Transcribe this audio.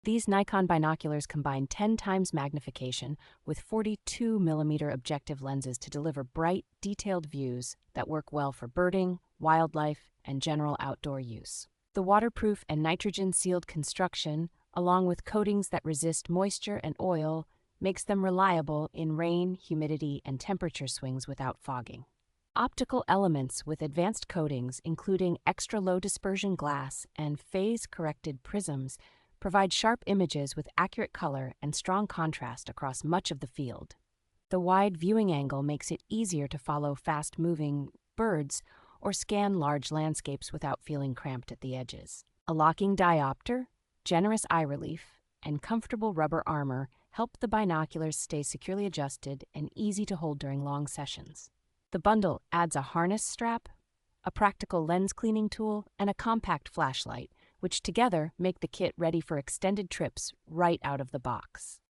These Nikon binoculars combine 10 times magnification with 42mm objective lenses to deliver bright, detailed views that work well for birding, wildlife, and general outdoor use. The waterproof and nitrogen-sealed construction, along with coatings that resist moisture and oil, makes them reliable in rain, humidity, and temperature swings without fogging. Optical elements with advanced coatings, including extra-low dispersion glass and phase-corrected prisms, provide sharp images with accurate color and strong contrast across much of the field. The wide viewing angle makes it easier to follow fast-moving birds or scan large landscapes without feeling cramped at the edges. A locking diopter, generous eye relief, and comfortable rubber armor help the binoculars stay securely adjusted and easy to hold during long sessions. The bundle adds a harness strap, a practical lens cleaning tool, and a compact flashlight, which together make the kit ready for extended trips right out of the box.